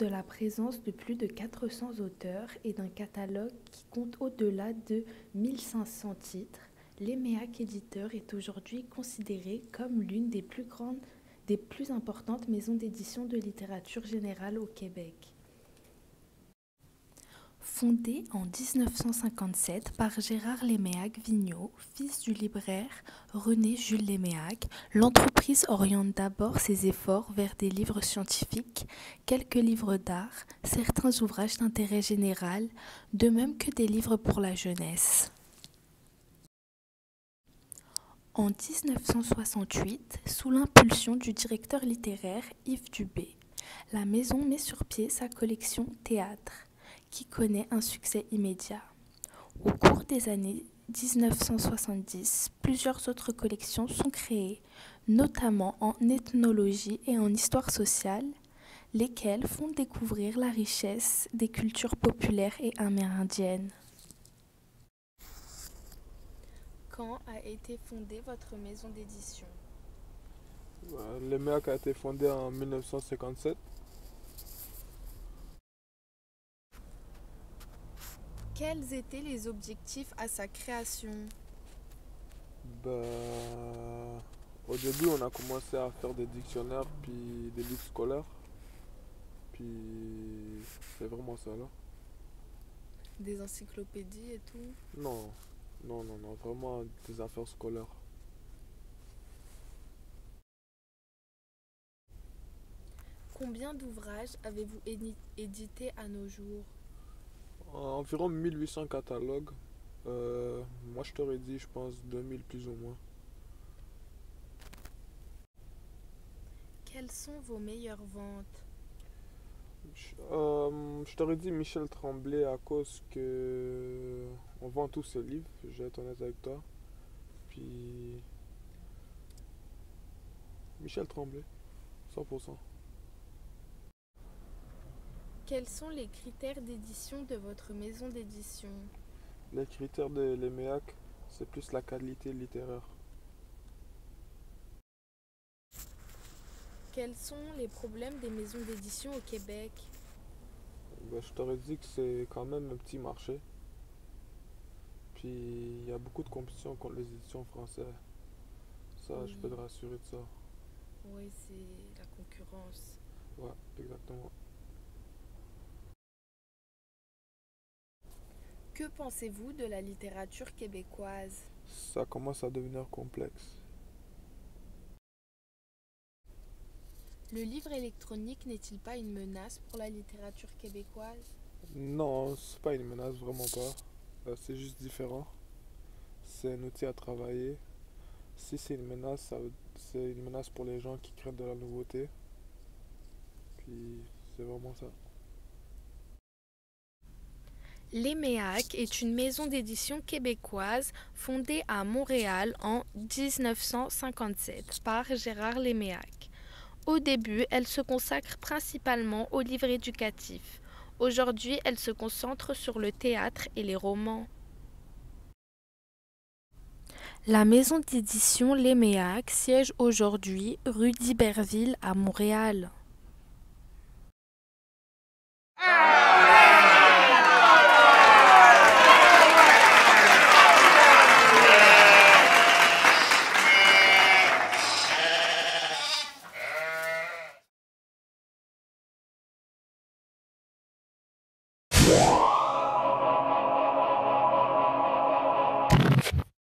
de la présence de plus de 400 auteurs et d'un catalogue qui compte au-delà de 1500 titres. L'EMEAC Éditeur est aujourd'hui considéré comme l'une des plus importantes maisons d'édition de littérature générale au Québec. Fondée en 1957 par Gérard Léméac-Vigneault, fils du libraire René-Jules Léméac, l'entreprise oriente d'abord ses efforts vers des livres scientifiques, quelques livres d'art, certains ouvrages d'intérêt général, de même que des livres pour la jeunesse. En 1968, sous l'impulsion du directeur littéraire Yves Dubé, la maison met sur pied sa collection Théâtre, qui connaît un succès immédiat. Au cours des années 1970, plusieurs autres collections sont créées, notamment en ethnologie et en histoire sociale, lesquelles font découvrir la richesse des cultures populaires et amérindiennes. Quand a été fondée votre maison d'édition? L'EMEAC a été fondé en 1957. Quels étaient les objectifs à sa création? Au début, on a commencé à faire des dictionnaires puis des livres scolaires. Puis c'est vraiment ça là. Des encyclopédies et tout? Non, non, vraiment des affaires scolaires. Combien d'ouvrages avez-vous édités à nos jours? Environ 1800 catalogues. Moi, je t'aurais dit, je pense, 2000 plus ou moins. Quelles sont vos meilleures ventes? Je t'aurais dit Michel Tremblay à cause que on vend tous ses livres, je vais être honnête avec toi. Puis Michel Tremblay, 100%. Quels sont les critères d'édition de votre maison d'édition? Les critères de l'EMEAC, c'est plus la qualité littéraire. Quels sont les problèmes des maisons d'édition au Québec? Je t'aurais dit que c'est quand même un petit marché. Puis il y a beaucoup de compétition contre les éditions françaises. Ça, Oui. je peux te rassurer de ça. Oui, c'est la concurrence. Ouais, exactement. Que pensez-vous de la littérature québécoise? Ça commence à devenir complexe. Le livre électronique n'est-il pas une menace pour la littérature québécoise? Non, c'est pas une menace, vraiment pas. C'est juste différent. C'est un outil à travailler. Si c'est une menace, c'est une menace pour les gens qui craignent de la nouveauté. Puis c'est vraiment ça. L'EMEAC est une maison d'édition québécoise fondée à Montréal en 1957 par Gérard Léméac. Au début, elle se consacre principalement aux livres éducatifs. Aujourd'hui, elle se concentre sur le théâtre et les romans. La maison d'édition Léméac siège aujourd'hui rue d'Iberville à Montréal. Yeah.